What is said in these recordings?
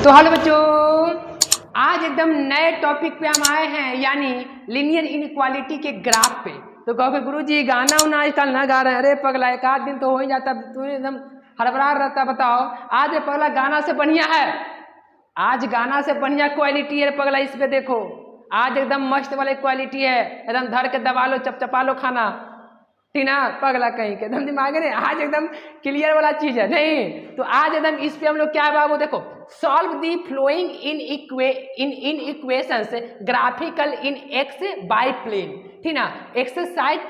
तो हेलो बच्चों, आज एकदम नए टॉपिक पे हम आए हैं, यानी लीनियर इनइक्वालिटी के ग्राफ पे। तो कहोगे गुरुजी गाना उना आजकल ना गा रहे हैं। अरे पगला, एक आध दिन तो हो ही जाता, तू एकदम हड़बड़ा रहता। बताओ आज पगला गाना से बढ़िया है, आज गाना से बढ़िया क्वालिटी है पगला। इस पे देखो, आज एकदम मस्त वाली क्वालिटी है, एकदम धर के दबा लो, चपचपा लो खाना, ठीक ना। पगला कहीं के एकदम दिमाग नहीं, आज एकदम क्लियर वाला चीज है नहीं। तो आज एकदम इस पे हम लोग क्या बाबू देखो, solve the following inequations graphical in x by plane, ठीक ना। एक्सरसाइज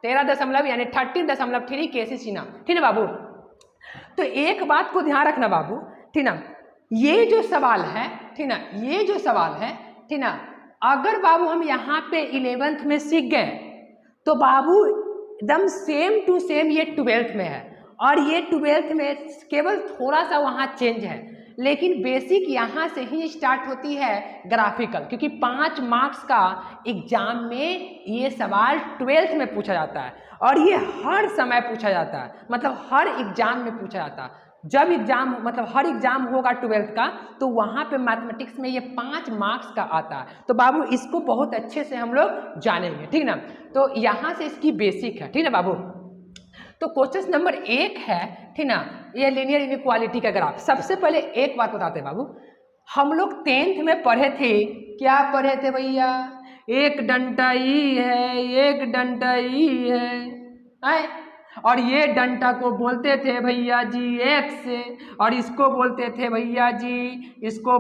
13 यानी 13.3 केसेस ना, ठीक ना बाबू। तो एक बात को ध्यान रखना बाबू, ठीक ना, ये जो सवाल है, ठीक ना, ये जो सवाल है, ठीक ना, अगर बाबू हम यहाँ पे 11th में सीख गए तो बाबू एकदम सेम टू सेम ये 12th में है, और ये 12th में केवल थोड़ा सा वहाँ चेंज है, लेकिन बेसिक यहाँ से ही स्टार्ट होती है ग्राफिकल, क्योंकि 5 मार्क्स का एग्जाम में ये सवाल 12th में पूछा जाता है, और ये हर समय पूछा जाता है, मतलब हर एग्जाम में पूछा जाता है। जब एग्जाम मतलब हर एग्जाम होगा 12th का, तो वहाँ पे मैथमेटिक्स में ये 5 मार्क्स का आता है। तो बाबू इसको बहुत अच्छे से हम लोग जानेंगे, ठीक ना। तो यहाँ से इसकी बेसिक है, ठीक ना बाबू। तो क्वेश्चन नंबर 1 है, ठीक ना, ये लीनियर इनइक्वालिटी का ग्राफ। सबसे पहले एक बात बताते हैं बाबू, हम लोग 10th में पढ़े थे, क्या पढ़े थे भैया, एक डंडा ई है, एक डंडा ई है, और ये डंडा को बोलते थे भैया जी एक्स, और इसको बोलते थे भैया जी, इसको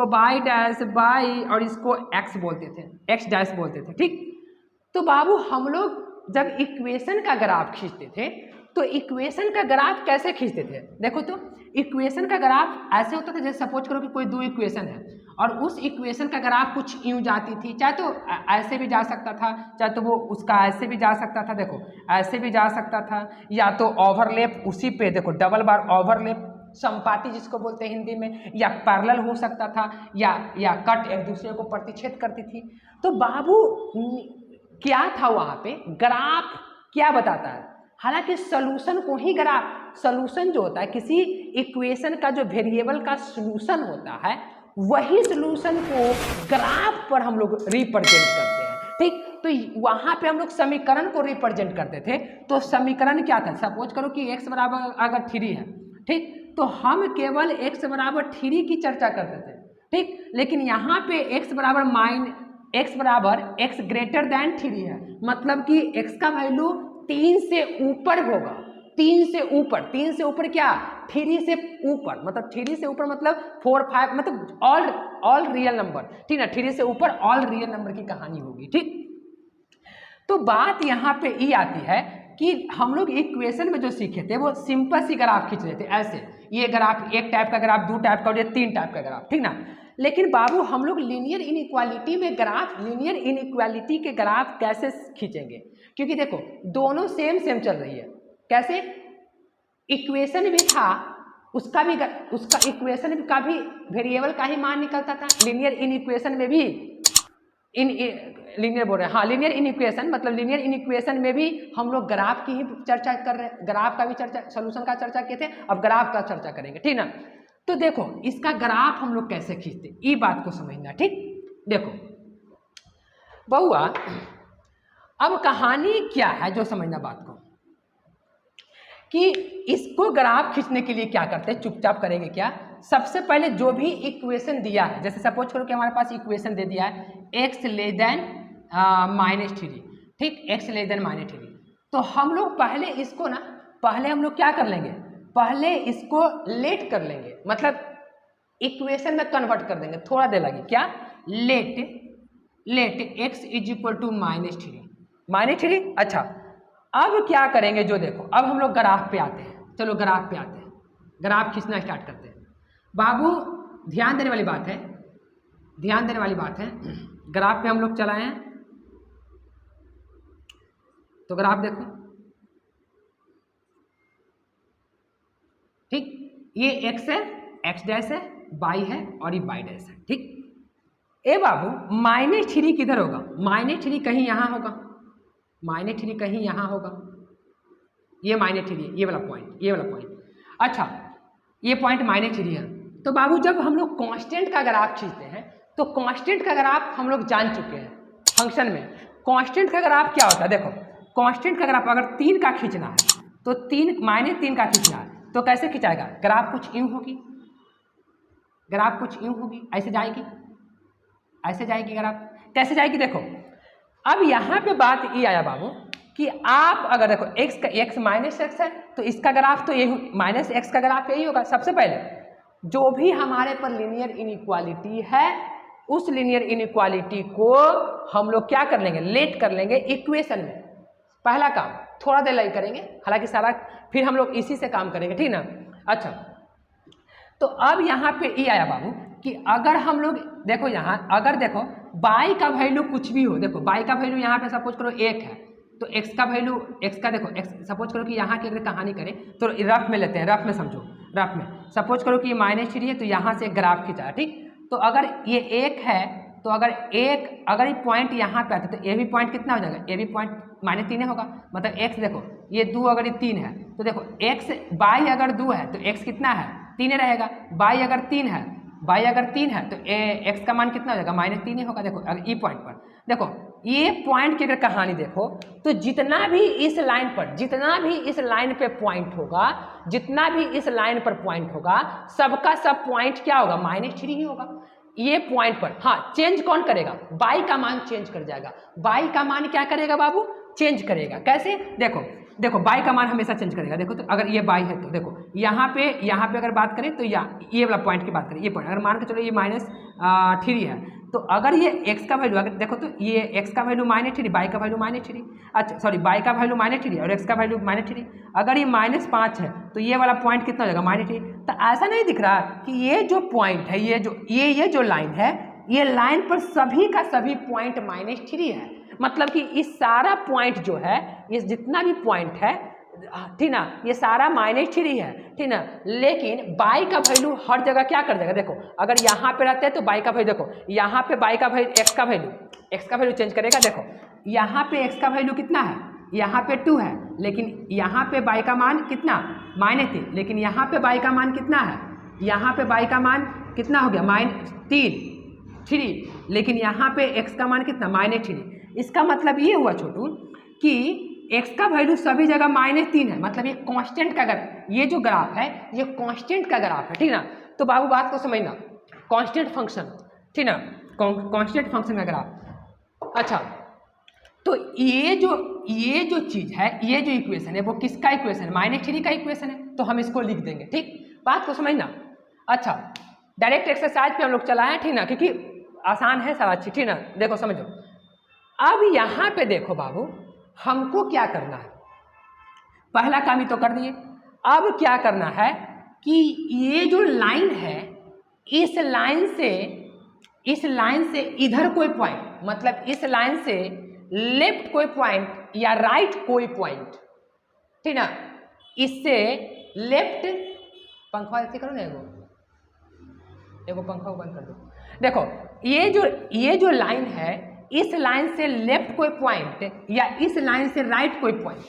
बाई डैश बाई, और इसको एक्स बोलते थे, एक्स डैश बोलते थे, ठीक। तो बाबू हम लोग जब इक्वेशन का ग्राफ खींचते थे, तो इक्वेशन का ग्राफ कैसे खींचते थे, देखो तो इक्वेशन का ग्राफ ऐसे होता था, जैसे सपोज करो कि कोई 2 इक्वेशन है, और उस इक्वेशन का ग्राफ कुछ यूं जाती थी, चाहे तो ऐसे भी जा सकता था, चाहे तो वो उसका ऐसे भी जा सकता था, देखो ऐसे भी जा सकता था, या तो ओवरलैप उसी पे देखो डबल बार ओवरलैप, संपाती जिसको बोलते हैं हिंदी में, या पैरेलल हो सकता था, या कट एक दूसरे को प्रतिच्छेद करती थी। तो बाबू क्या था वहाँ पे, ग्राफ क्या बताता है, हालांकि सॉल्यूशन को ही ग्राफ, सॉल्यूशन जो होता है किसी इक्वेशन का जो वेरिएबल का सॉल्यूशन होता है, वही सॉल्यूशन को ग्राफ पर हम लोग रिप्रेजेंट करते हैं, ठीक। तो वहाँ पे हम लोग समीकरण को रिप्रेजेंट करते थे। तो समीकरण क्या था, सपोज करो कि x बराबर अगर 3 है, ठीक, तो हम केवल x बराबर 3 की चर्चा करते थे, ठीक। लेकिन यहाँ पे x बराबर x ग्रेटर देन 3 है, मतलब कि x का वैल्यू 3 से ऊपर होगा, 3 से ऊपर क्या, 3 से ऊपर, मतलब 3 से ऊपर मतलब 4 5, मतलब ऑल रियल नंबर, ठीक ना। 3 से ऊपर ऑल रियल नंबर की कहानी होगी, ठीक। तो बात यहाँ पे ये आती है कि हम लोग इक्वेशन में जो सीखे थे वो सिंपल सी ग्राफ खींच रहे थे, ऐसे ये ग्राफ, एक टाइप का ग्राफ, 2 टाइप का, और ये 3 टाइप का ग्राफ, ठीक ना। लेकिन बाबू हम लोग लीनियर इनइक्वालिटी में ग्राफ, लीनियर इनइक्वालिटी के ग्राफ कैसे खींचेंगे, क्योंकि देखो दोनों सेम चल रही है। कैसे, इक्वेशन भी था, उसका इक्वेशन का भी वेरिएबल का ही मान निकलता था। लीनियर इनइक्वेशन में भी लीनियर बोल रहे हैं, हाँ लीनियर इनइक्वेशन, मतलब लीनियर इनइक्वेशन में भी हम लोग ग्राफ की ही चर्चा कर रहे हैं, ग्राफ का भी चर्चा, सॉल्यूशन का चर्चा किए थे, अब ग्राफ का चर्चा करेंगे, ठीक ना। तो देखो इसका ग्राफ हम लोग कैसे खींचते, ये बात को समझना, ठीक। देखो बहुआ, अब कहानी क्या है जो समझना बात को, कि इसको ग्राफ खींचने के लिए क्या करते हैं, चुपचाप करेंगे क्या, सबसे पहले जो भी इक्वेशन दिया है, जैसे सपोज करो कि हमारे पास इक्वेशन दे दिया है x लेस देन -3, ठीक, x लेस देन -3, तो हम लोग पहले इसको ना, पहले हम लोग क्या कर लेंगे, पहले इसको लेट कर लेंगे, मतलब इक्वेशन में कन्वर्ट कर देंगे, थोड़ा देर लगी, क्या, let x is equal to -3। अच्छा, अब क्या करेंगे, जो देखो अब हम लोग ग्राफ पे आते हैं, चलो ग्राफ पे आते हैं, ग्राफ खींचना स्टार्ट करते हैं। बाबू ध्यान देने वाली बात है, ग्राफ पे हम लोग चलाए हैं, तो ग्राफ देखो, ठीक, ये x है, x डैश है, y है, और ये y डैश है, ठीक। ए बाबू -3 किधर होगा, -3 कहीं यहाँ होगा, -3 कहीं यहाँ होगा, ये -3, ये वाला पॉइंट, अच्छा ये पॉइंट -3 है, तो बाबू जब हम लोग कांस्टेंट का ग्राफ खींचते हैं तो कांस्टेंट का ग्राफ हम लोग जान चुके हैं फंक्शन में। कांस्टेंट का ग्राफ क्या होता है, देखो कांस्टेंट का ग्राफ अगर 3 का खींचना है तो 3 -3 का खींचना है तो कैसे खिंचाएगा, ग्राफ कुछ यूँ होगी, ग्राफ कुछ यूँ होगी, ऐसे जाएगी, ऐसे जाएगी ग्राफ। कैसे जाएगी, देखो अब यहाँ पे बात ये आया बाबू कि आप अगर देखो x का x -x है तो इसका ग्राफ तो यही -x का ग्राफ यही होगा। सबसे पहले जो भी हमारे पर लीनियर इनइक्वालिटी है उस लीनियर इनइक्वालिटी को हम लोग क्या कर लेंगे, लेट कर लेंगे इक्वेशन में। पहला काम थोड़ा देर लगे करेंगे, हालांकि सारा फिर हम लोग इसी से काम करेंगे, ठीक ना। अच्छा तो अब यहाँ पे ये आया बाबू कि अगर हम लोग देखो यहाँ अगर देखो y का वैल्यू कुछ भी हो, देखो y का वैल्यू यहाँ पे सपोज करो 1 है तो x का वैल्यू x का देखो x सपोज करो कि यहाँ की अगर कहानी करें तो रफ में लेते हैं, रफ में समझो, रफ में सपोज करो कि ये -3 है तो यहाँ से ग्राफ खींचा, ठीक। तो अगर ये 1 है तो अगर ये पॉइंट यहाँ पे आता है तो ये भी पॉइंट कितना हो जाएगा, ये भी पॉइंट -3 होगा, मतलब x देखो ये 2 अगर ये 3 है तो देखो x y अगर 2 है तो x कितना है 3 रहेगा, y अगर 3 है तो x का मान कितना हो जाएगा -3 होगा। देखो अगर ई पॉइंट पर देखो ये पॉइंट की अगर कहानी देखो तो जितना भी इस लाइन पे पॉइंट होगा, जितना भी इस लाइन पर पॉइंट होगा सबका सब पॉइंट क्या होगा -3 ही होगा। ये पॉइंट पर हाँ चेंज कौन करेगा, y का मान चेंज कर जाएगा, y का मान क्या करेगा बाबू, चेंज करेगा। कैसे, देखो y का मान हमेशा चेंज करेगा। देखो तो अगर ये y है तो देखो यहाँ पे अगर बात करें तो ये वाला पॉइंट की बात करें, ये पॉइंट अगर मान के चलो ये -3 है तो अगर ये x का वैल्यू अगर देखो तो ये x का वैल्यू -3, y का वैल्यू -3, अच्छा सॉरी y का वैल्यू -3 और x का वैल्यू -3, अगर ये -5 है तो ये वाला पॉइंट कितना हो जाएगा -3। तो ऐसा नहीं दिख रहा कि ये जो पॉइंट है ये जो लाइन है ये लाइन पर सभी का सभी पॉइंट -3 है, मतलब कि इस सारा पॉइंट जो है ये जितना भी पॉइंट है, ठीक ना, ये सारा -3 है, ठीक ना। लेकिन y का वैल्यू हर जगह क्या कर देगा, देखो अगर यहाँ पे रहते हैं तो y का वैल्यू देखो यहाँ पे y का वैल्यू x का वैल्यू चेंज करेगा। देखो यहाँ पे x का वैल्यू कितना है, यहाँ पे 2 है, लेकिन यहाँ पे y का मान कितना -3, लेकिन यहाँ पे y का मान कितना है, यहाँ पे y का मान कितना हो गया -3, लेकिन यहाँ पे x का मान कितना -3। इसका मतलब ये हुआ छोटू कि x का वैल्यू सभी जगह -3 है, मतलब ये कांस्टेंट का ये जो ग्राफ है ये कांस्टेंट का ग्राफ है, ठीक ना। तो बाबू बात को समझना, कांस्टेंट फंक्शन, ठीक ना, कांस्टेंट फंक्शन का ग्राफ। अच्छा तो ये जो चीज़ है, ये जो इक्वेशन है वो किसका इक्वेशन है, -3 का इक्वेशन है, तो हम इसको लिख देंगे, ठीक। बात को समझना। अच्छा डायरेक्ट एक्सरसाइज पे हम लोग चलाएं, ठीक ना, क्योंकि आसान है सारा चीज, ठीक ना। देखो समझो, अब यहाँ पे देखो बाबू हमको क्या करना है, पहला काम ही तो कर दिए, अब क्या करना है कि ये जो लाइन है इस लाइन से इधर कोई पॉइंट, मतलब इस लाइन से लेफ्ट कोई पॉइंट या राइट कोई पॉइंट, ठीक ना, इससे लेफ्ट पंखा ऐसे करो ना, एगो पंखा बंद कर दो। देखो ये जो लाइन है इस लाइन से लेफ्ट कोई पॉइंट या इस लाइन से राइट कोई पॉइंट,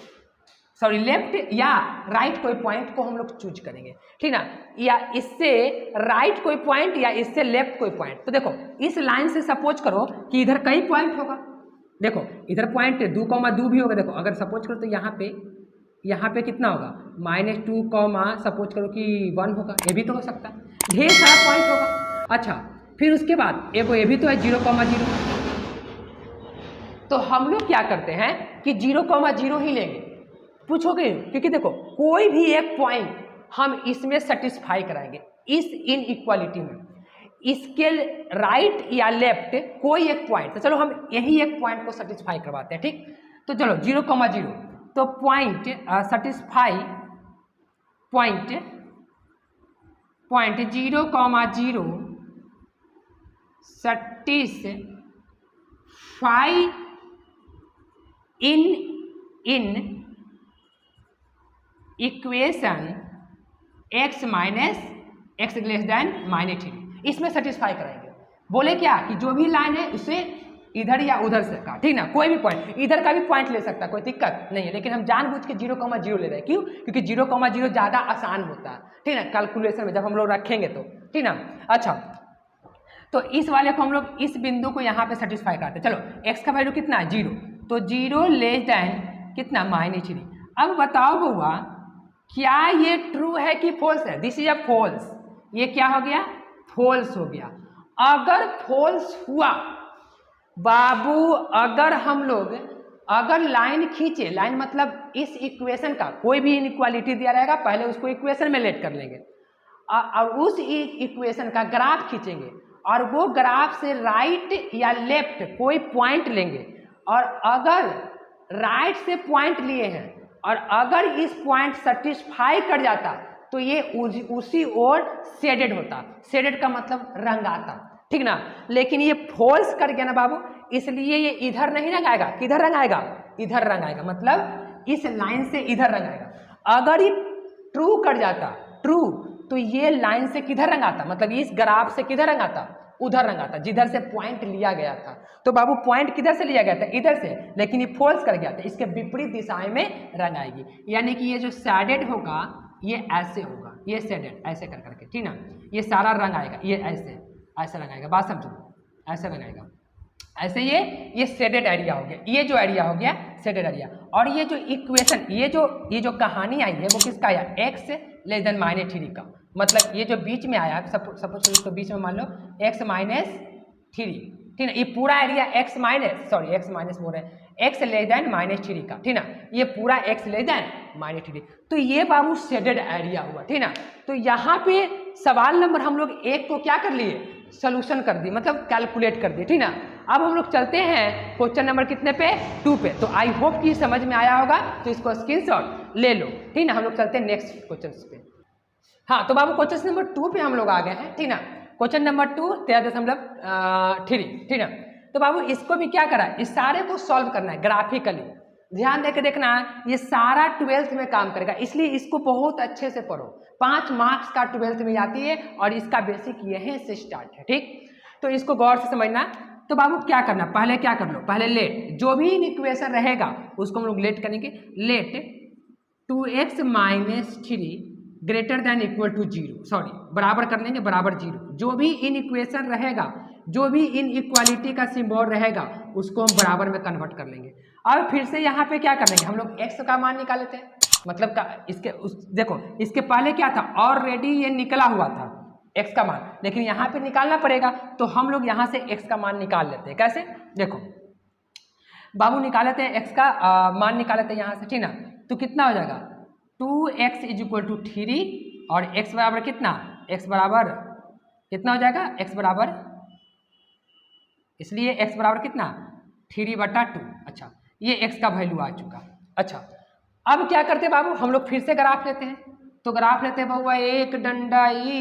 सॉरी लेफ्ट या राइट कोई पॉइंट को हम लोग चूज करेंगे, ठीक ना, या इससे राइट कोई पॉइंट या इससे लेफ्ट कोई पॉइंट। तो देखो इस लाइन से सपोज करो कि इधर कई पॉइंट होगा, देखो इधर पॉइंट 2,2 भी होगा। देखो अगर सपोज करो तो यहाँ पे कितना होगा -2, सपोज करो कि 1 होगा, ये भी तो हो सकता है, ढेर सारा पॉइंट होगा। अच्छा फिर उसके बाद ये भी तो है 0,0, तो हम लोग क्या करते हैं कि 0,0 ही लेंगे। पूछोगे क्योंकि देखो कोई भी एक पॉइंट हम इसमें सेटिस्फाई कराएंगे, इस इनइक्वालिटी में, इसके राइट या लेफ्ट कोई एक पॉइंट, तो चलो हम यही एक पॉइंट को सेटिस्फाई करवाते हैं, ठीक। तो चलो 0,0, तो point satisfy point 0,0 satisfy in equation x -x <-3, इसमें सेटिस्फाई कराएंगे। बोले क्या कि जो भी लाइन है उसे इधर या उधर से का, ठीक ना, कोई भी पॉइंट, इधर का भी पॉइंट ले सकता है, कोई दिक्कत नहीं है, लेकिन हम जानबूझ के 0,0 ले रहे हैं। क्यों? क्योंकि 0,0 ज़्यादा आसान होता है, ठीक ना, कैलकुलेशन में जब हम लोग रखेंगे तो, ठीक ना। अच्छा, तो इस वाले को हम लोग इस बिंदु को यहाँ पे सेटिस्फाई करते हैं। चलो x का वैल्यू कितना है 0, तो 0 लेस देन कितना -3। अब बताओ बउआ क्या ये ट्रू है कि फॉल्स है? दिस इज अ फॉल्स, ये क्या हो गया? फॉल्स हो गया। अगर फॉल्स हुआ बाबू, अगर हम लोग अगर लाइन खींचे, लाइन मतलब इस इक्वेशन का कोई भी इनइक्वालिटी दिया रहेगा, पहले उसको इक्वेशन में लेट कर लेंगे और उस इक्वेशन का ग्राफ खींचेंगे और वो ग्राफ से राइट या लेफ्ट कोई पॉइंट लेंगे, और अगर राइट से पॉइंट लिए हैं और अगर इस पॉइंट सेटिस्फाई कर जाता तो ये उसी ओर शेडेड होता। शेडेड का मतलब रंगाता, ठीक ना। लेकिन ये फॉल्स कर गया ना बाबू, इसलिए ये इधर नहीं रंगाएगा। किधर रंगाएगा? इधर रंगाएगा, मतलब इस लाइन से इधर रंगाएगा। अगर ये ट्रू कर जाता, ट्रू, तो ये लाइन से किधर रंगाता, मतलब इस ग्राफ से किधर रंगाता? उधर रंगाता, जिधर से पॉइंट लिया गया था। तो बाबू पॉइंट किधर से लिया गया था? इधर से, लेकिन ये फॉल्स कर गया था, इसके विपरीत दिशाएं में रंगाएगी। यानी कि ये जो शेडेड होगा ये ऐसे होगा, ये शेडेड ऐसे कर करके, ठीक ना, ये सारा रंग आएगा, ये ऐसे ऐसे रंगाएगा, बात समझो, ऐसे रंगाएगा, ऐसे ये शेडेड एरिया हो गया। ये जो एरिया हो गया शेडेड एरिया। और ये जो इक्वेशन, ये जो कहानी आई है वो किसका आया? x लेस देन -3 का, मतलब ये जो बीच में आया, सपोज इसको बीच में मान लो x -3, ठीक ना, ये पूरा एरिया x माइनस बोल रहे हैं, x लेस देन -3 का, ठीक ना, ये पूरा x लेस देन -3, तो ये बाबू शेडेड एरिया हुआ, ठीक ना। तो यहाँ पे सवाल नंबर हम लोग 1 को क्या कर लिए? सोल्यूशन कर दी, मतलब कैलकुलेट कर दिए, ठीक ना। अब हम लोग चलते हैं क्वेश्चन नंबर कितने पे? 2 पे। तो आई होप कि समझ में आया होगा, तो इसको स्क्रीनशॉट ले लो, ठीक ना। हम लोग चलते हैं नेक्स्ट क्वेश्चन पे। हाँ, तो बाबू क्वेश्चन नंबर 2 पे हम लोग आ गए हैं, ठीक ना। क्वेश्चन नंबर 2 13.3, ठीक ना। तो बाबू इसको भी क्या करा है? इस सारे को सॉल्व करना है ग्राफिकली। ध्यान देकर देखना, ये सारा 12th में काम करेगा, इसलिए इसको बहुत अच्छे से पढ़ो। 5 मार्क्स का 12th में आती है और इसका बेसिक यहीं से स्टार्ट है, ठीक। तो इसको गौर से समझना। तो बाबू क्या करना, पहले क्या कर लो, पहले लेट जो भी इक्वेशन रहेगा उसको हम लोग लेट करेंगे। Let 2x - 3 greater than equal to 0, sorry बराबर कर लेंगे, बराबर 0। जो भी इन इक्वेशन रहेगा, जो भी इन इक्वालिटी का सिंबल रहेगा उसको हम बराबर में कन्वर्ट कर लेंगे। अब फिर से यहाँ पे क्या कर लेंगे, हम लोग x का मान निकाल लेते हैं, मतलब का देखो इसके पहले क्या था, ऑलरेडी ये निकला हुआ था x का मान, लेकिन यहाँ पे निकालना पड़ेगा, तो हम लोग यहाँ से x का मान निकाल लेते हैं। कैसे? देखो बाबू निकाल लेते हैं x का मान निकाल लेते हैं यहाँ से, ठीक ना। तो कितना हो जाएगा? 2x = 3 और x बराबर कितना? x बराबर कितना हो जाएगा? x बराबर, इसलिए x बराबर कितना? 3/2। अच्छा, ये x का वैल्यू आ चुका। अच्छा, अब क्या करते हैं बाबू, हम लोग फिर से ग्राफ लेते हैं। तो ग्राफ लेते हैं बाबू, एक डंडा ई,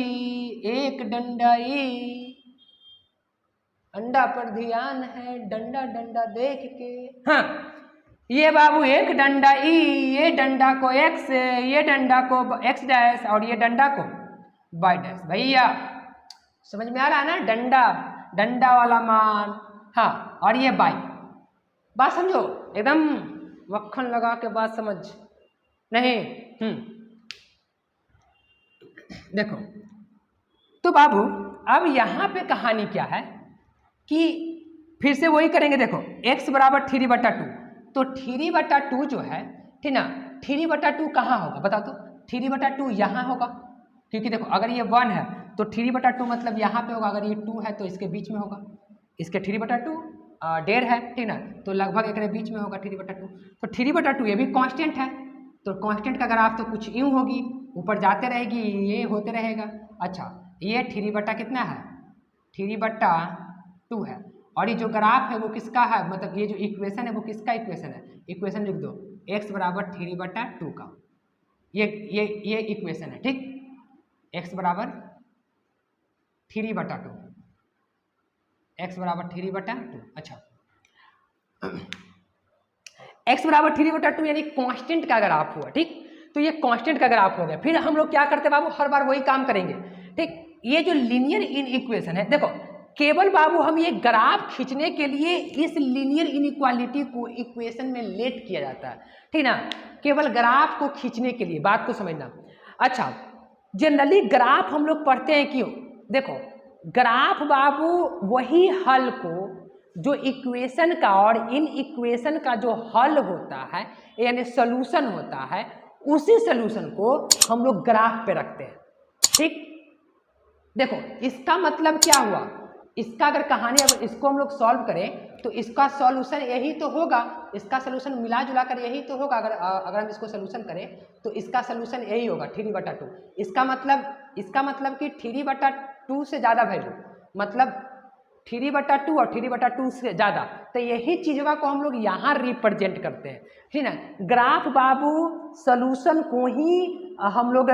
अंडा पर ध्यान है, डंडा डंडा देख के। हाँ, ये बाबू एक डंडा ई, ये डंडा को x, ये डंडा को x डैश और ये डंडा को y डैश। भैया समझ में आ रहा है ना? डंडा वाला मान, हाँ, और ये y। बात समझो, एकदम मक्खन लगा के बात समझ नहीं। देखो तो बाबू अब यहाँ पे कहानी क्या है कि फिर से वही करेंगे। देखो x बराबर 3/2, तो 3/2 जो है, ठीक ना, 3/2 कहाँ होगा बता तो? 3/2 यहाँ होगा, क्योंकि देखो अगर ये 1 है तो 3/2 मतलब यहाँ पे होगा, अगर ये 2 है तो इसके बीच में होगा, इसके 3/2 1.5 है, ठीक ना, तो लगभग एक बीच में होगा 3/2। तो 3/2 ये भी कांस्टेंट है, तो कांस्टेंट का ग्राफ तो कुछ यूँ होगी, ऊपर जाते रहेगी, ये होते रहेगा। अच्छा, ये 3 कितना है? 3/2 है, और ये जो ग्राफ है वो किसका है, मतलब ये जो इक्वेशन है वो किसका इक्वेशन है? इक्वेशन लिख दो, x बराबर 3/2 का, ये इक्वेशन है, ठीक। x बराबर 3/2, x बराबर 3/2। अच्छा, x बराबर 3/2 यानी कांस्टेंट का ग्राफ हुआ, ठीक। तो ये कांस्टेंट का ग्राफ हो गया। फिर हम लोग क्या करते हैं बाबू, हर बार वही काम करेंगे, ठीक। ये जो लीनियर इन इक्वेशन है, देखो केवल बाबू हम ये ग्राफ खींचने के लिए इस लीनियर इनइक्वालिटी को इक्वेशन में लेट किया जाता है, ठीक ना, केवल ग्राफ को खींचने के लिए, बात को समझना। अच्छा, जनरली ग्राफ हम लोग पढ़ते हैं क्यों? देखो, ग्राफ बाबू वही हल को जो इक्वेशन का और इन इक्वेशन का जो हल होता है यानी सॉल्यूशन होता है, उसी सॉल्यूशन को हम लोग ग्राफ पे रखते हैं, ठीक। देखो, इसका मतलब क्या हुआ, इसका अगर कहानी, अगर इसको हम लोग सॉल्व करें तो इसका सॉल्यूशन यही तो होगा, इसका सॉल्यूशन मिला जुला कर यही तो होगा। अगर हम इसको सॉल्यूशन करें तो इसका सॉल्यूशन यही होगा 3/2। इसका मतलब कि 3/2 से ज़्यादा वैल्यू, मतलब 3/2 और 3/2 से ज़्यादा, तो यही चीज़ों को हम लोग यहाँ रिप्रेजेंट करते हैं, ठीक ना। ग्राफ बाबू सॉल्यूशन को ही हम लोग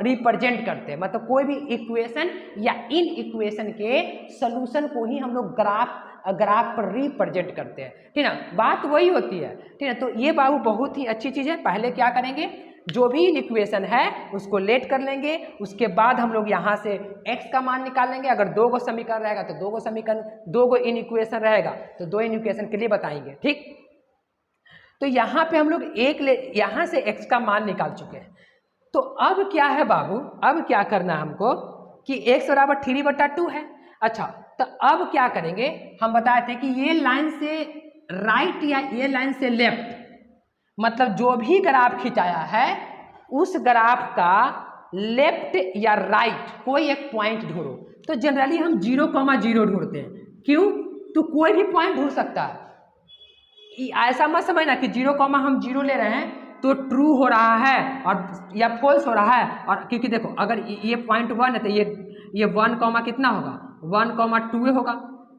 रिप्रेजेंट करते हैं, मतलब कोई भी इक्वेशन या इन इक्वेशन के सॉल्यूशन को ही हम लोग ग्राफ पर रिप्रेजेंट करते हैं, ठीक ना। बात वही होती है, ठीक है। तो ये बाबू बहुत ही अच्छी चीज़ है। पहले क्या करेंगे, जो भी इक्वेशन है उसको लेट कर लेंगे, उसके बाद हम लोग यहाँ से x का मान निकाल लेंगे। अगर 2 गो समीकरण रहेगा तो 2 गो समीकरण, 2 गो इन इक्वेशन रहेगा तो 2 इन इक्वेशन के लिए बताएंगे, ठीक। तो यहाँ पे हम लोग यहाँ से x का मान निकाल चुके हैं। तो अब क्या है बाबू, अब क्या करना है हमको कि x बराबर 3/2 है। अच्छा, तो अब क्या करेंगे, हम बताए थे कि ये लाइन से राइट या ये लाइन से लेफ्ट, मतलब जो भी ग्राफ खिंचाया है उस ग्राफ का लेफ्ट या राइट कोई एक पॉइंट ढूंढो। तो जनरली हम 0,0 ढूंढते हैं, क्यों? तो कोई भी पॉइंट ढूंढ सकता है, ऐसा मत समझना कि 0,0 ले रहे हैं तो ट्रू हो रहा है और या फॉल्स हो रहा है। और क्योंकि देखो, अगर ये पॉइंट 1 है तो ये 1, कितना होगा, 1,2 होगा,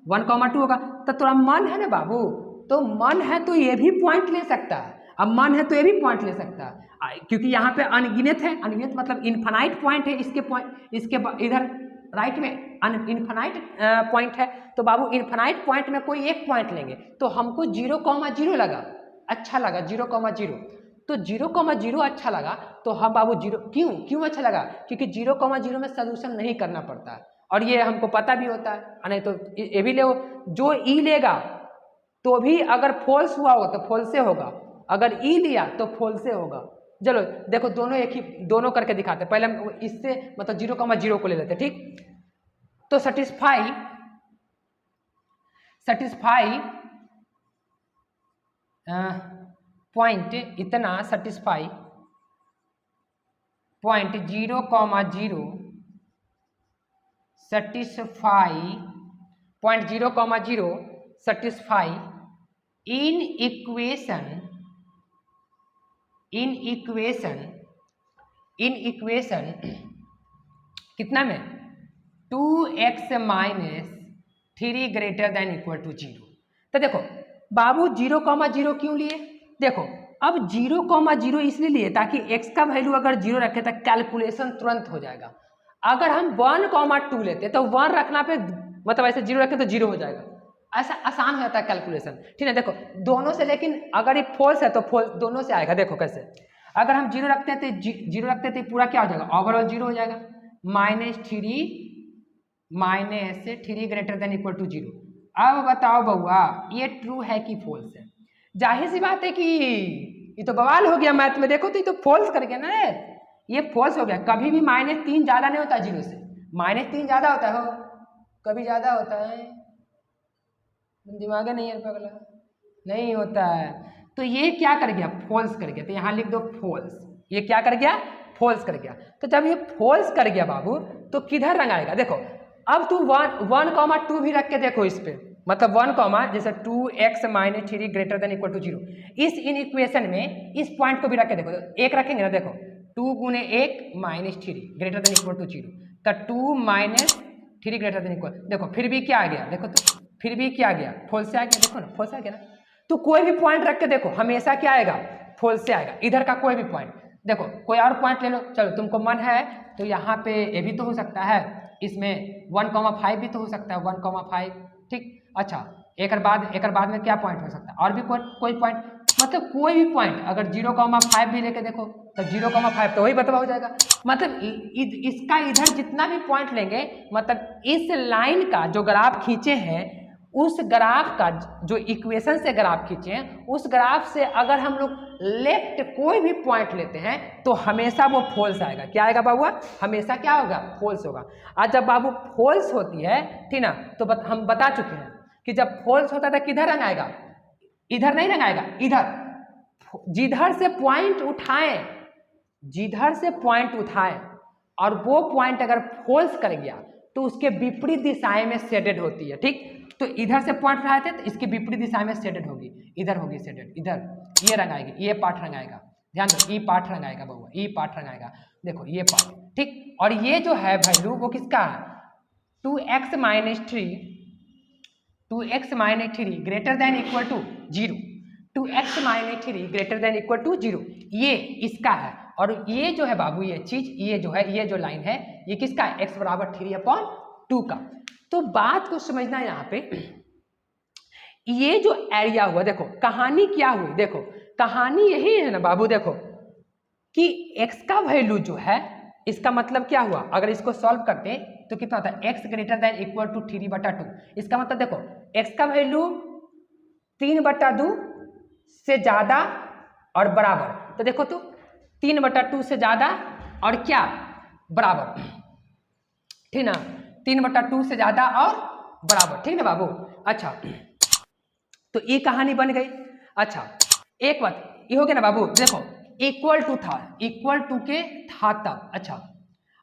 1,2 होगा। तो थोड़ा मन है ना बाबू, तो मन है तो ये भी पॉइंट ले सकता है, अब मन है तो ये भी पॉइंट ले सकता है, क्योंकि यहाँ पे अनगिनत है, अनगिनत मतलब इनफाइनाइट पॉइंट है, इसके इधर राइट में इनफाइनाइट पॉइंट है। तो बाबू इनफाइनाइट पॉइंट में कोई एक पॉइंट लेंगे, तो हमको 0,0 लगा, अच्छा लगा 0,0, तो 0,0 अच्छा लगा। तो हम बाबू क्यों अच्छा लगा, क्योंकि 0,0 में सोल्यूशन नहीं करना पड़ता है, और ये हमको पता भी होता है। नहीं तो ये भी ले, जो ई लेगा तो भी अगर फॉल्स हुआ होगा तो फॉल्स से होगा, अगर ई लिया तो फॉल्स से होगा। चलो देखो, दोनों करके दिखाते हैं। पहले हम इससे मतलब 0,0 को ले लेते, ठीक। तो सेटिस्फाई पॉइंट इतना, satisfy point 0,0, satisfy point 0,0, satisfy in equation कितना में 2x - 3 greater than equal to 0। तो देखो बाबू 0,0 क्यों लिए, देखो अब 0,0 इसलिए लिए ताकि x का वैल्यू अगर 0 रखे तो कैलकुलेशन तुरंत हो जाएगा। अगर हम 1,2 लेते तो 1 रखना पे, मतलब ऐसे 0 रखें तो 0 हो जाएगा, ऐसा आसान हो जाता है कैलकुलेशन, ठीक है। देखो दोनों से, लेकिन अगर ये फॉल्स है तो फॉल्स दोनों से आएगा। देखो कैसे, अगर हम 0 रखते हैं तो 0 रखते हैं तो पूरा क्या हो जाएगा, ओवरऑल 0 हो जाएगा, -3 ग्रेटर देन इक्वल टू 0। अब बताओ बउआ, ये ट्रू है कि फॉल्स है? जाहिर सी बात है कि ये तो बवाल हो गया मैथ में। देखो तो ये तो फॉल्स कर गया ना, ये फॉल्स हो गया। कभी भी -3 ज़्यादा नहीं होता 0 से, -3 ज़्यादा होता है, कभी ज़्यादा होता है, दिमाग नहीं है पगला, नहीं होता है। तो ये क्या कर गया, फॉल्स कर गया। तो यहाँ लिख दो फॉल्स, ये क्या कर गया, फॉल्स कर गया। तो जब ये फॉल्स कर गया बाबू तो किधर रंग आएगा, देखो अब तू 1,2 भी रख के देखो इस पे, मतलब 1, जैसे 2x - 3 greater than equal to 0, इस इन इक्वेशन में इस पॉइंट को भी रख के देखो, एक रखेंगे ना, देखो 2 × 1 - 3 ग्रेटर देन इक्वल टू 0, तो 2 - 3 ग्रेटर देन इक्वल, देखो फिर भी क्या आ गया, देखो तो फिर भी क्या आ गया, फॉल्स से आ गया, देखो ना फॉल्स आ गया ना। तो कोई भी पॉइंट रख के देखो, हमेशा क्या आएगा, फॉल्स से आएगा। इधर का कोई भी पॉइंट, देखो कोई और पॉइंट ले लो, चलो तुमको मन है तो यहाँ पे ये भी तो हो सकता है, इसमें 1,5 भी तो हो सकता है, 1,5, ठीक। अच्छा एक बाद में क्या पॉइंट हो सकता है, और भी कोई पॉइंट, मतलब कोई भी पॉइंट अगर 0,5 भी लेके देखो तो 0,5 तो वही बतवा हो जाएगा। मतलब इसका इधर जितना भी पॉइंट लेंगे, मतलब इस लाइन का जो ग्राफ खींचे हैं, उस ग्राफ का जो इक्वेशन से ग्राफ खींचे हैं, उस ग्राफ से अगर हम लोग लेफ्ट कोई भी पॉइंट लेते हैं तो हमेशा वो फॉल्स आएगा। क्या आएगा बाबू? हमेशा क्या होगा? फॉल्स होगा। आज जब बाबू फॉल्स होती है, ठीक ना, तो हम बता चुके हैं कि जब फॉल्स होता है किधर रंग आएगा? इधर नहीं रंग आएगा, इधर। जिधर से पॉइंट उठाएं, जिधर से पॉइंट उठाएं और वो पॉइंट अगर फॉल्स कर गया तो उसके विपरीत दिशाएं में शेडेड होती है। ठीक, तो इधर से पॉइंट उठाए थे तो इसकी विपरीत दिशा में शेडेड होगी, इधर होगी शेडेड, इधर ये रंग आएगी, ये पार्ट रंग आएगा। ध्यान दो, ई पार्ट रंग आएगा बउआ, ई पार्ट रंग आएगा। देखो ये पार्ट, ठीक। और ये जो है वैल्यू वो किसका है? 2x - 3, 2x - 3 greater than equal to 0, 2x - 3 greater than equal to 0, ये इसका है। और ये जो है बाबू, ये चीज, ये जो है, ये जो लाइन है, ये किसका है? x = 3/2 का। तो बात को समझना यहाँ पे, ये जो एरिया हुआ, देखो कहानी क्या हुई, देखो कहानी यही है ना बाबू, देखो कि x का वैल्यू जो है, इसका मतलब क्या हुआ? अगर इसको सॉल्व करते तो कितना होता है? x greater than equal to 3/2। इसका मतलब देखो x का वैल्यू 3/2 से ज्यादा और बराबर, तो देखो तो 3/2 से ज्यादा और क्या? बराबर, ठीक ना, 3/2 से ज्यादा और बराबर, ठीक ना बाबू। अच्छा, तो ये कहानी बन गई। अच्छा, एक बात ये हो गया ना बाबू, देखो इक्वल टू था, इक्वल टू के था तब। अच्छा,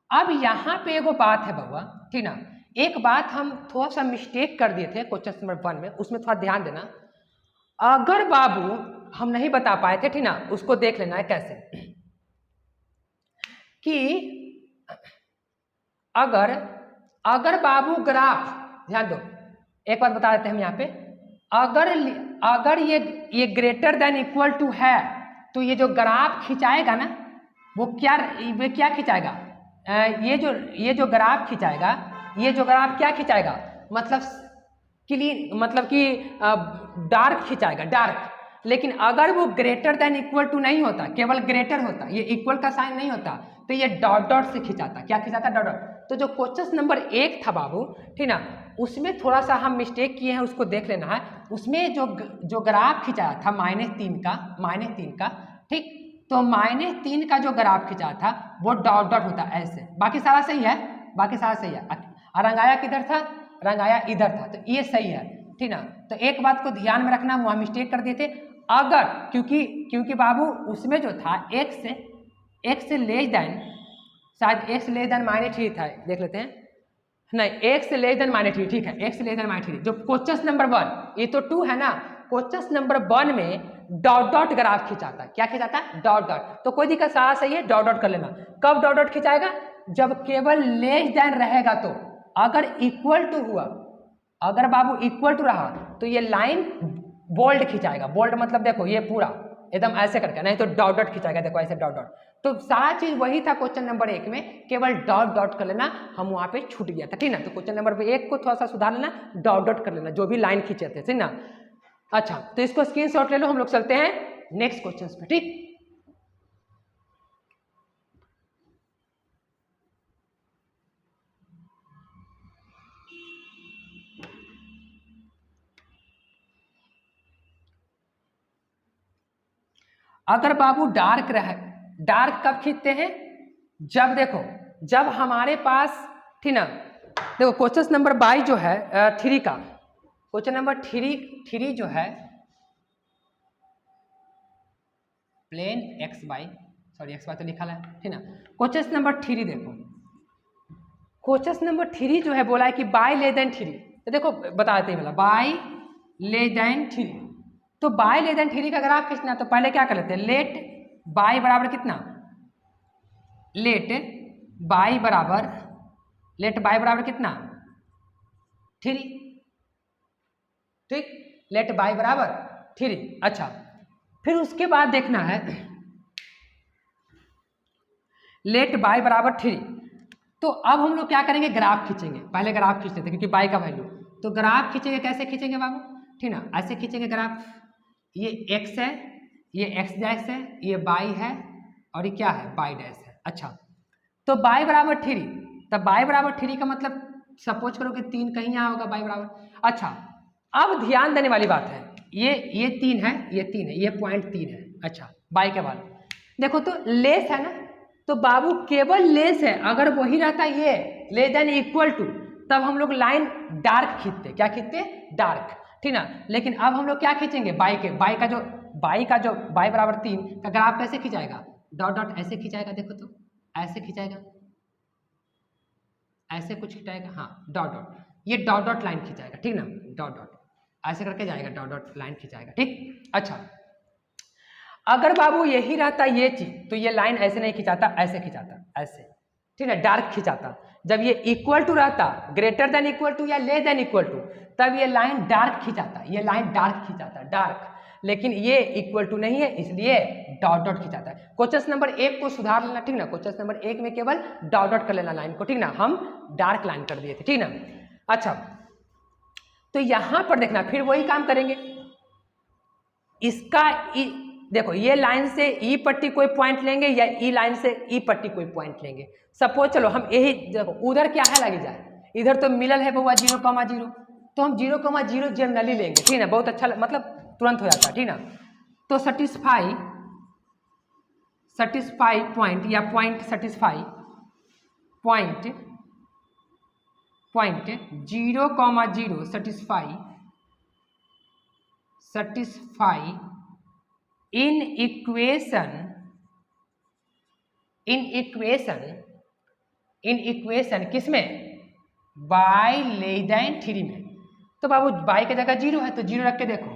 अब यहाँ पे एगो बात है बउआ, ठीक ना, एक बात हम थोड़ा सा मिस्टेक कर दिए थे क्वेश्चन नंबर 1 में, उसमें थोड़ा ध्यान देना। अगर बाबू हम नहीं बता पाए थे, ठीक ना, उसको देख लेना है कैसे कि अगर बाबू ग्राफ, ध्यान दो, एक बात बता देते हैं हम यहाँ पे, अगर ये ग्रेटर देन इक्वल टू है तो ये जो ग्राफ खिंचाएगा ना, वो क्या खिंचाएगा? ये जो ग्राफ खिंचाएगा, ये जो ग्राफ क्या खिंचाएगा? मतलब क्लीन, मतलब कि डार्क खिंचाएगा, डार्क। लेकिन अगर वो ग्रेटर देन इक्वल टू नहीं होता, केवल ग्रेटर होता, ये इक्वल का साइन नहीं होता, तो ये डॉट डॉट से खिंचाता। क्या खिंचाता? Dot dot. तो जो क्वेश्चन नंबर 1 था बाबू, ठीक ना, उसमें थोड़ा सा हम मिस्टेक किए हैं, उसको देख लेना है। उसमें जो ग्राफ खिंचाया था -3 का, ठीक, तो -3 का जो ग्राफ खिंचाया था वो डॉट डॉट होता ऐसे, बाकी सारा सही है, बाकी सारा सही है। रंगाया किधर था? रंगाया इधर था, तो ये सही है, ठीक ना। तो एक बात को ध्यान में रखना, वहाँ मिस्टेक कर दिए थे। अगर क्योंकि बाबू उसमें जो था x से लेस देन, शायद x लेस देन -3 था, देख लेते हैं, नहीं x लेस देन -3, ठीक है, x लेस देन -3। जो क्वेश्चन नंबर 1, ये तो 2 है ना, क्वेश्चन नंबर 1 में डॉट डॉट ग्राफ खिंचाता। क्या खिंचाता? Dot dot. तो कोई दिक्कत, सारा सही है, डॉट डॉट कर लेना। कब डॉट डॉट खिंचाएगा? जब केवल लेस देन रहेगा। तो अगर इक्वल टू हुआ, अगर बाबू इक्वल टू रहा तो ये लाइन बोल्ड खिंचाएगा। बोल्ड मतलब देखो ये पूरा एकदम ऐसे करके, नहीं तो डॉट डॉट खिंचाएगा, देखो ऐसे डॉट डॉट। तो सारा चीज वही था क्वेश्चन नंबर 1 में, केवल डॉट डॉट कर लेना, हम वहां पे छूट गया था, ठीक ना। तो क्वेश्चन नंबर 1 को थोड़ा सा सुधार लेना, डॉट डॉट कर लेना जो भी लाइन खींचे थे, ठीक ना। अच्छा, तो इसको स्क्रीनशॉट ले लो, हम लोग चलते हैं नेक्स्ट क्वेश्चन पे, ठीक। अगर बाबू डार्क रहे, डार्क कब खींचते हैं? जब देखो, जब हमारे पास, ठीक ना, देखो क्वेश्चन नंबर 22 जो है 3 का, क्वेश्चन नंबर 3 जो है प्लेन एक्स वाई तो लिखा है, ठीक ना। क्वेश्चन नंबर 3 देखो, क्वेश्चन नंबर 3 जो है बोला है कि बाय लेस देन 3। तो देखो बता देते हैं, बोला बाय लेस देन 3। तो बाय लेस देन 3 का ग्राफ खींचना, तो पहले क्या कर लेते हैं? लेट बाय बराबर कितना? लेट बाय बराबर कितना? 3, ठीक, लेट बाय बराबर 3। अच्छा, फिर उसके बाद देखना है लेट बाय बराबर 3। तो अब हम लोग क्या करेंगे? ग्राफ खींचेंगे। पहले ग्राफ खींचते थे क्योंकि बाय का वैल्यू, तो ग्राफ खींचेंगे। कैसे खींचेंगे बाबू? ठीक ना, ऐसे खींचेंगे ग्राफ। ये x है, ये एक्स डैश है, ये बाई है, और ये क्या है, बाई डैश है। अच्छा, तो बाई बराबर 3, तब बाई बराबर 3 का मतलब सपोज करो कि 3 कहीं यहाँ होगा बाई बराबर। अच्छा, अब ध्यान देने वाली बात है, ये 3 है, ये 3 है, ये पॉइंट 3 है। अच्छा, बाई के बाद देखो तो लेस है ना, तो बाबू केवल लेस है, अगर वही रहता ये लेस देन इक्वल टू, तब हम लोग लाइन डार्क खींचते। क्या खींचते, डार्क, ठीक ना। लेकिन अब हम लोग क्या खींचेंगे, बाई का जो बाई बराबर 3 का ग्राफ कैसे खिंचाएगा, डॉट डॉट ऐसे खिंचाएगा। देखो तो ऐसे खिंचाएगा, ऐसे कुछ खिंचाएगा, हाँ डॉट डॉट, ये डॉट डॉट लाइन खिंचाएगा, ठीक ना, डॉट डॉट ऐसे करके जाएगा, डॉट डॉट लाइन खिंचाएगा, ठीक। अच्छा, अगर बाबू यही रहता ये चीज, तो ये लाइन ऐसे नहीं खिंचाता, ऐसे खिंचाता, ऐसे, ठीक है, डार्क खिंचाता। जब ये इक्वल टू रहता, ग्रेटर देन इक्वल टू या लेस देन इक्वल टू, तब ये लाइन डार्क खिंचाता, ये लाइन डार्क खिंचाता, डार्क। लेकिन ये इक्वल टू नहीं है, इसलिए डॉट डॉट खिंचाता है। क्वेश्चन नंबर 1 को सुधार लेना, ठीक ना, क्वेश्चन नंबर 1 में केवल डॉट डॉट कर लेना लाइन को, ठीक ना, हम डार्क लाइन कर दिए थे, ठीक ना। अच्छा, तो यहां पर देखना, फिर वही काम करेंगे। इसका देखो, ये लाइन से ई पट्टी कोई पॉइंट लेंगे या ई लाइन से ई पट्टी कोई पॉइंट लेंगे। सपोज चलो हम यही देखो, उधर क्या है लगी जाए, इधर तो मिलल है बउआ 0,0, तो हम 0,0 जनरली लेंगे, ठीक ना, बहुत अच्छा, मतलब तुरंत हो जाता, ठीक ना। तो सेटिस्फाई पॉइंट या point satisfy point 0,0 satisfy in equation किसमें, बाई लेस देन 3 में। तो बाबू बाई की जगह 0 है, तो 0 रख के देखो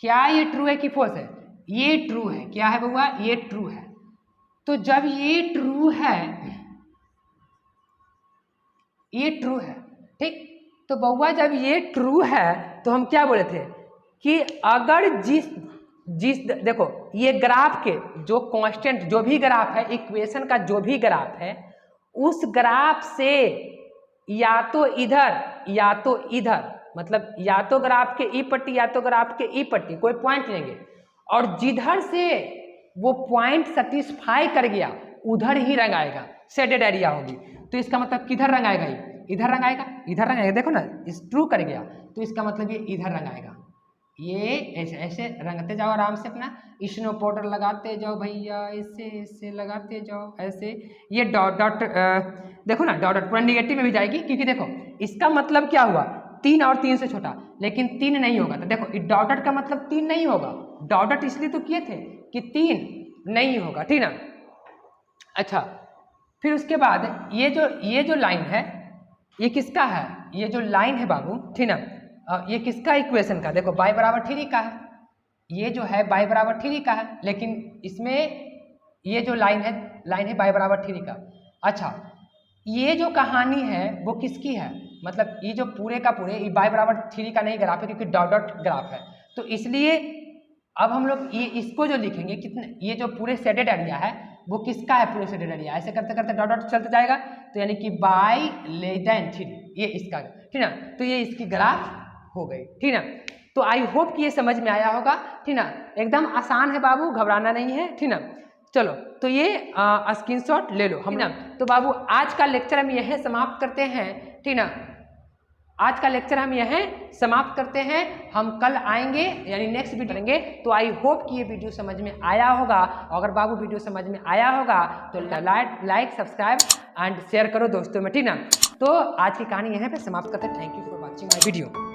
क्या ये ट्रू है कि फॉल्स है, ये ट्रू है। क्या है बउआ, ये ट्रू है। तो जब ये ट्रू है, ये ट्रू है, ठीक, तो बउआ जब ये ट्रू है, तो हम क्या बोले थे कि अगर जिस देखो ये ग्राफ के जो कांस्टेंट, जो भी ग्राफ है, इक्वेशन का जो भी ग्राफ है, उस ग्राफ से या तो इधर मतलब या तो ग्राफ के ई पट्टी या तो ग्राफ के ई पट्टी कोई पॉइंट लेंगे, और जिधर से वो पॉइंट सेटिस्फाई कर गया उधर ही रंग आएगा, शेडेड एरिया होगी। तो इसका मतलब किधर रंग आएगा, इधर रंग आएगा, इधर रंग आएगा। देखो ना, इस ट्रू कर गया, तो इसका मतलब ये इधर रंग आएगा। ये ऐसे ऐसे रंगते जाओ आराम से, अपना स्नो पाउडर लगाते जाओ भैया, ऐसे ऐसे लगाते जाओ ऐसे। ये डॉट डॉट देखो ना, डॉट डॉट पूरा निगेटिव में भी जाएगी, क्योंकि देखो इसका मतलब क्या हुआ, 3 और 3 से छोटा, लेकिन 3 नहीं होगा। तो देखो डॉट डॉट का मतलब 3 नहीं होगा, डॉट डॉट इसलिए तो किए थे कि 3 नहीं होगा, ठीक ना। अच्छा, फिर उसके बाद ये जो लाइन है, ये किसका है, ये जो लाइन है बाबू, ठीक ना, ये किसका इक्वेशन का, देखो बाई बराबर 3 का है, ये जो है बाई बराबर 3 का है, लेकिन इसमें ये जो लाइन है बाई बराबर 3 का। अच्छा, ये जो कहानी है वो किसकी है, मतलब ये जो पूरे का पूरे ये बाई बराबर 3 का नहीं ग्राफ है, क्योंकि डॉट डॉट ग्राफ है। तो इसलिए अब हम लोग ये इसको जो लिखेंगे, कितने, ये जो पूरे शेडेड एरिया है वो किसका है, पूरे शेडेड एरिया, ऐसे करते करते डॉट डॉट चलते जाएगा, तो यानी कि बाई लेस देन 3, ये इसका, ठीक ना। तो ये इसकी ग्राफ हो गई, ठीक ना। तो आई होप कि ये समझ में आया होगा, ठीक ना, एकदम आसान है बाबू, घबराना नहीं है, ठीक ना। चलो, तो ये स्क्रीनशॉट ले लो हम ना। तो बाबू आज का लेक्चर हम यहीं समाप्त करते हैं, ठीक ना, आज का लेक्चर हम यहीं समाप्त करते हैं। हम कल आएंगे, यानी नेक्स्ट वीडियो करेंगे। तो आई होप कि ये वीडियो समझ में आया होगा। अगर बाबू वीडियो समझ में आया होगा तो लाइक सब्सक्राइब एंड शेयर करो दोस्तों में, ठीक ना। तो आज की कहानी यहाँ पे समाप्त करते हैं। Thank you for watching my video.